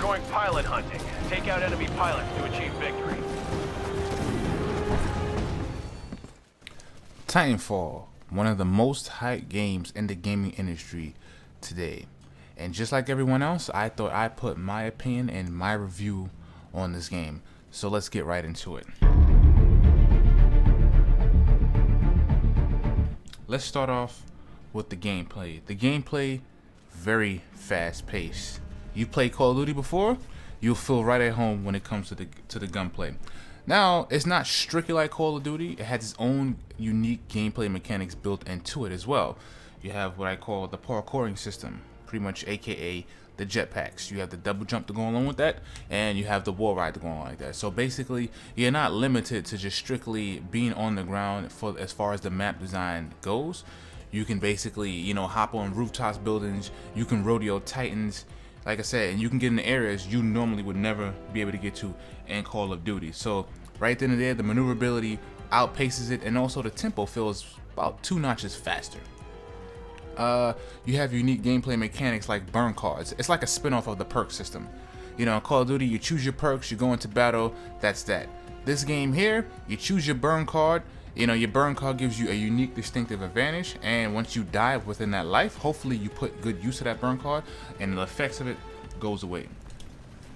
going pilot hunting. Take out enemy pilots to achieve victory. TitanFall, one of the most hyped games in the gaming industry today. And just like everyone else, I thought I'd put my opinion and my review on this game. So let's get right into it. Let's start off with the gameplay. The gameplay, very fast paced. You played Call of Duty before, you'll feel right at home when it comes to the gunplay. Now, it's not strictly like Call of Duty. It has its own unique gameplay mechanics built into it as well. You have what I call the parkouring system, pretty much aka the jetpacks. You have the double jump to go along with that, and you have the wall ride to go along like that. So basically, you're not limited to just strictly being on the ground for as far as the map design goes. You can basically, hop on rooftops, buildings. You can rodeo Titans, like I said, and you can get in areas you normally would never be able to get to in Call of Duty. So right then and there, the maneuverability outpaces it, and also the tempo feels about 2 notches faster. You have unique gameplay mechanics like burn cards. It's like a spin-off of the perk system. In Call of Duty, you choose your perks, you go into battle, that's that. This game here, you choose your burn card. Your burn card gives you a unique distinctive advantage, and once you die within that life, hopefully you put good use of that burn card and the effects of it goes away.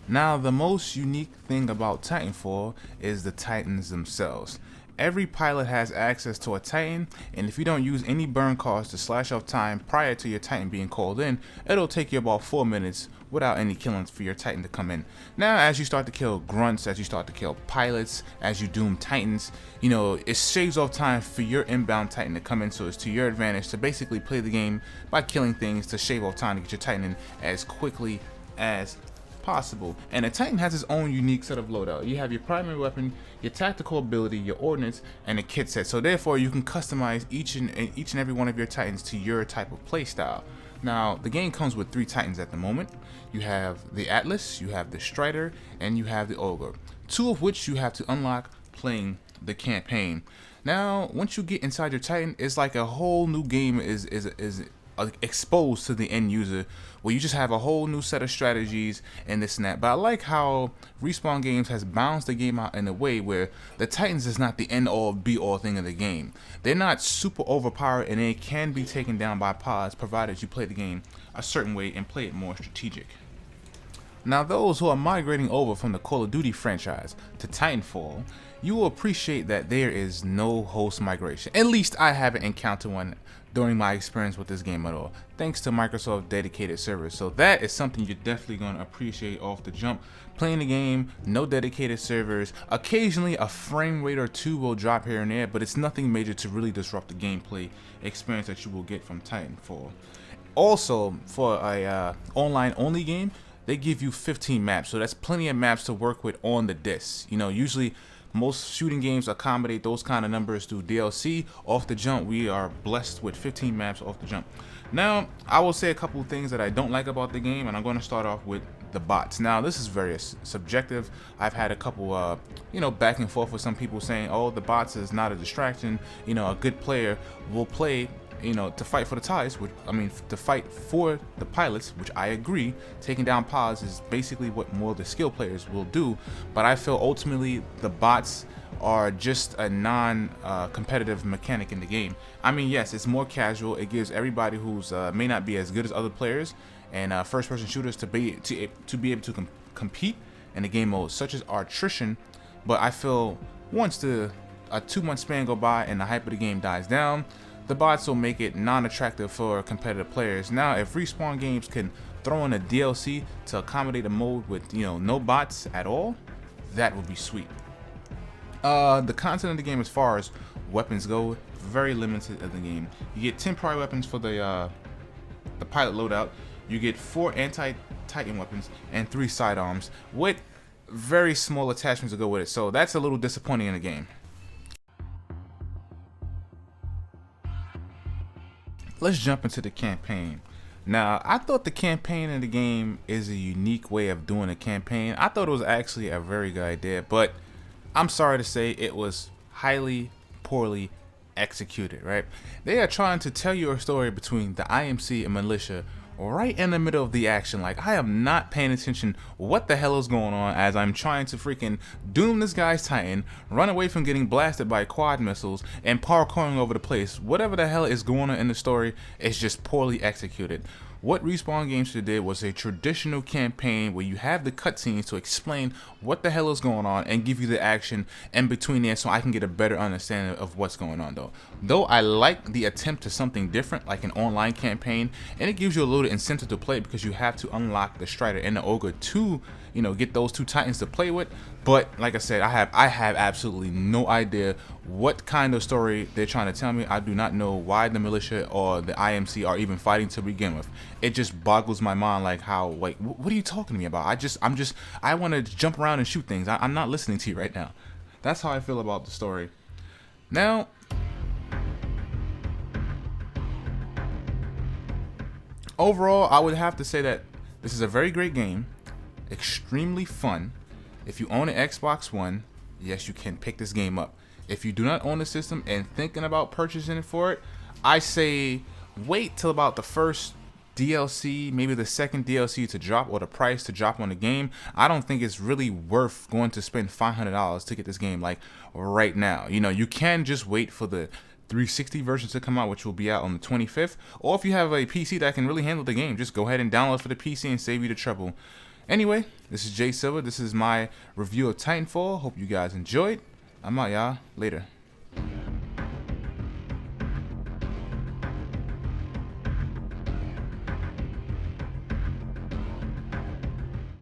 Now, the most unique thing about Titanfall is the Titans themselves. Every pilot has access to a Titan, and if you don't use any burn cards to slash off time prior to your Titan being called in, it'll take you about 4 minutes without any killings for your Titan to come in. Now, as you start to kill grunts, as you start to kill pilots, as you doom Titans, it shaves off time for your inbound Titan to come in, so it's to your advantage to basically play the game by killing things to shave off time to get your Titan in as quickly as possible. And a Titan has its own unique set of loadout. You have your primary weapon, your tactical ability, your ordnance, and a kit set. So therefore, you can customize each and every one of your Titans to your type of play style. Now, the game comes with 3 Titans at the moment. You have the Atlas, you have the Strider, and you have the Ogre. 2 of which you have to unlock playing the campaign. Now, once you get inside your Titan, it's like a whole new game is exposed to the end user, where you just have a whole new set of strategies and this and that. But I like how Respawn Games has balanced the game out in a way where the Titans is not the end all be all thing of the game. They're not super overpowered, and they can be taken down by pods provided you play the game a certain way and play it more strategic. Now, those who are migrating over from the Call of Duty franchise to Titanfall, you will appreciate that there is no host migration. At least I haven't encountered one during my experience with this game at all, thanks to Microsoft dedicated servers. So that is something you're definitely going to appreciate off the jump. Playing the game, no dedicated servers. Occasionally a frame rate or 2 will drop here and there, but it's nothing major to really disrupt the gameplay experience that you will get from Titanfall. Also, for a online only game, they give you 15 maps, so that's plenty of maps to work with on the disc. Usually most shooting games accommodate those kind of numbers through DLC. Off the jump, we are blessed with 15 maps off the jump. Now, I will say a couple things that I don't like about the game, and I'm going to start off with the bots. Now, this is very subjective. I've had a couple, back and forth with some people saying, oh, the bots is not a distraction. A good player will play to fight for the ties, to fight for the pilots, which I agree. Taking down pods is basically what more the skill players will do, but I feel ultimately the bots are just a non-competitive mechanic in the game. Yes, it's more casual. It gives everybody who's may not be as good as other players and first-person shooters to be able to compete in the game mode, such as attrition. But I feel once a 2-month span go by and the hype of the game dies down, the bots will make it non-attractive for competitive players. Now, if Respawn Games can throw in a DLC to accommodate a mode with no bots at all, that would be sweet. The content of the game as far as weapons go, very limited of the game. You get 10 prior weapons for the pilot loadout. You get 4 anti-Titan weapons and 3 sidearms with very small attachments to go with it. So that's a little disappointing in the game. Let's jump into the campaign. Now, I thought the campaign in the game is a unique way of doing a campaign. I thought it was actually a very good idea, but I'm sorry to say it was highly poorly executed, right? They are trying to tell you a story between the IMC and militia right in the middle of the action. Like, I am not paying attention what the hell is going on as I'm trying to freaking doom this guy's Titan, run away from getting blasted by quad missiles, and parkouring over the place. Whatever the hell is going on in the story is just poorly executed. What Respawn Games did was a traditional campaign where you have the cutscenes to explain what the hell is going on and give you the action in between there so I can get a better understanding of what's going on Though I like the attempt to something different, like an online campaign, and it gives you a little incentive to play because you have to unlock the Strider and the Ogre to, you know, get those two Titans to play with. But like I said, I have absolutely no idea what kind of story they're trying to tell me. I do not know why the militia or the IMC are even fighting to begin with. It just boggles my mind, like how, like, what are you talking to me about? I want to jump around and shoot things. I'm not listening to you right now. That's how I feel about the story. Now, overall, I would have to say that this is a very great game, extremely fun. If you own an Xbox One, yes, you can pick this game up. If you do not own the system and thinking about purchasing it for it, I say wait till about the first DLC, maybe the second DLC to drop, or the price to drop on the game. I don't think it's really worth going to spend $500 to get this game like right now. You know, you can just wait for the 360 version to come out, which will be out on the 25th. Or if you have a PC that can really handle the game, just go ahead and download for the PC and save you the trouble. Anyway, this is Jay Silver. This is my review of Titanfall. Hope you guys enjoyed. I'm out, y'all. Later.